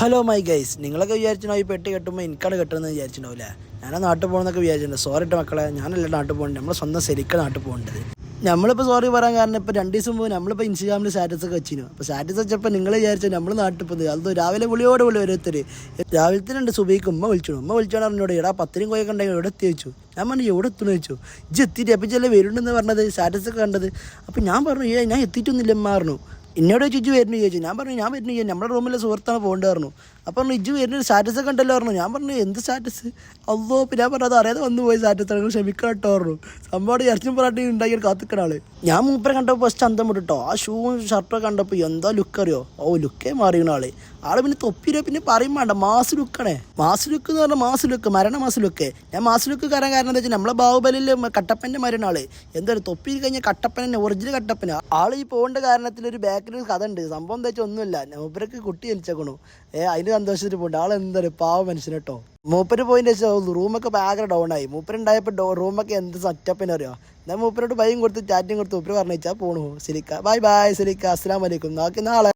Hello my guys, നിങ്ങളൊക്കെ വിചാരിച്ചിട്ടുണ്ടോ ഈ പെട്ടി കെട്ടുമ്പോൾ എനിക്കാണ് കെട്ടുന്നത് വിചാരിച്ചിട്ടുണ്ടാവില്ലേ? ഞാൻ നാട്ടിൽ പോകുന്നതൊക്കെ വിചാരിച്ചിട്ടുണ്ട്. സോറി ഇട്ട് മക്കളെ, ഞാനല്ല നാട്ടിൽ പോകേണ്ടത്, നമ്മൾ സ്വന്തം ശരിക്കും നാട്ടിൽ പോകേണ്ടത്. നമ്മളിപ്പോൾ സോറി പറയാൻ കാരണം ഇപ്പോൾ 2 ദിവസം പോകും നമ്മളിപ്പോൾ ഇൻസ്റ്റാഗ്രാമിൽ സ്റ്റാറ്റസ് ഒക്കെ വെച്ചിരുന്നു. അപ്പോൾ സ്റ്റാറ്റസ് വെച്ചപ്പോൾ നിങ്ങൾ വിചാരിച്ചാൽ നമ്മൾ നാട്ടിൽ പോകുന്നത് അത് രാവിലെ വിളി ഓരോരുത്തർ രാവിലത്തെ 2 സുബൈക്ക് ഉമ്മ വിളിച്ചോണ്ട് പറഞ്ഞോട് എടാ 10 കോയൊക്കെ ഉണ്ടെങ്കിൽ എവിടെ എത്തി വെച്ചു. ഞാൻ പറഞ്ഞു എവിടെ എത്തുന്നു വെച്ചു. ഇജ്ജ് എത്തിയിട്ട് അപ്പം ചെല്ലാം വരുന്നുണ്ടെന്ന് പറഞ്ഞത് സ്റ്റാറ്റസ് ഒക്കെ കണ്ടത്. അപ്പോൾ ഞാൻ പറഞ്ഞു ഞാൻ എത്തിയിട്ടൊന്നുമില്ല അമ്മ പറഞ്ഞു. എന്നോട് ചോദിച്ചു വരുന്നു ചോദിച്ചു. ഞാൻ പറഞ്ഞു ഞാൻ വരുന്നു ചോദിച്ചു, നമ്മുടെ റൂമിലെ സുഹൃത്താണ് പോകേണ്ടി പറഞ്ഞു. അപ്പം പറഞ്ഞു ഇജ്ജ് വരുന്ന സ്റ്റാറ്റസ് ഒക്കെ ഉണ്ടല്ലോ പറഞ്ഞു. ഞാൻ പറഞ്ഞു എന്ത് സ്റ്റാറ്റസ് അല്ലോ. പിന്നെ ഞാൻ പറഞ്ഞു അത് അറിയാതെ വന്നു പോയി സ്റ്റാറ്റസ് നിങ്ങൾ ക്ഷമിക്കണം കേട്ടോ പറഞ്ഞു. സംഭവം ഇറച്ചും പൊറാട്ടി ഉണ്ടാക്കി കാത്തിക്കണ ആള്. ഞാൻ മൂപ്പരെ കണ്ടപ്പോൾ ഫസ്റ്റ് അന്തം വിട്ടോ. ആ ഷൂവും ഷർട്ടൊക്കെ കണ്ടപ്പോൾ എന്താ ലുക്ക് അറിയോ? ലുക്കേ മാറിയണ ആള് പിന്നെ തൊപ്പിരോ പിന്നെ പറയും വേണ്ട മാസ് ലുക്കാണേ. മാസ് ലുക്ക് എന്ന് പറഞ്ഞാൽ മാസ് ലുക്ക് മാസ് ലുക്ക്. ഞാൻ മാസ് ലുക്ക് കാരണം എന്താ വെച്ചാൽ നമ്മളെ ബാഹുബലിയിൽ കട്ടപ്പൻ്റെ മരണ ആള് എന്താ തൊപ്പി കഴിഞ്ഞാൽ കട്ടപ്പന തന്നെ ഒറിജിനൽ കട്ടപ്പന ആള്. ഈ പോകേണ്ട കാരണത്തിൽ ഒരു ബാക്കിൽ കഥ ഉണ്ട്. സംഭവം എന്താ വെച്ചാൽ ഒന്നുമില്ല, മൂപ്പരക്ക് കുട്ടി ജനിച്ചേക്കണു. അതിന് സന്തോഷത്തിൽ പോകണ്ട ആളെന്താ പാവ മനുഷ്യൻ കേട്ടോ. മൂപ്പര് പോയിൻ്റെ വെച്ചാൽ റൂമൊക്കെ ഭയങ്കര ഡൗൺ ആയി. മൂപ്പരുണ്ടായപ്പോൾ റൂമൊക്കെ എന്ത് സെറ്റപ്പിന് അറിയാം. എന്നാൽ മൂപ്പരോട് ഭയം കൊടുത്ത് ചാറ്റിങ് കൊടുത്ത് മൂപ്പര് പറഞ്ഞു വെച്ചാൽ പോണു. സിലിക്ക ബൈ സിലിക്ക, അസ്സലാമു അലൈക്കും, നാളെ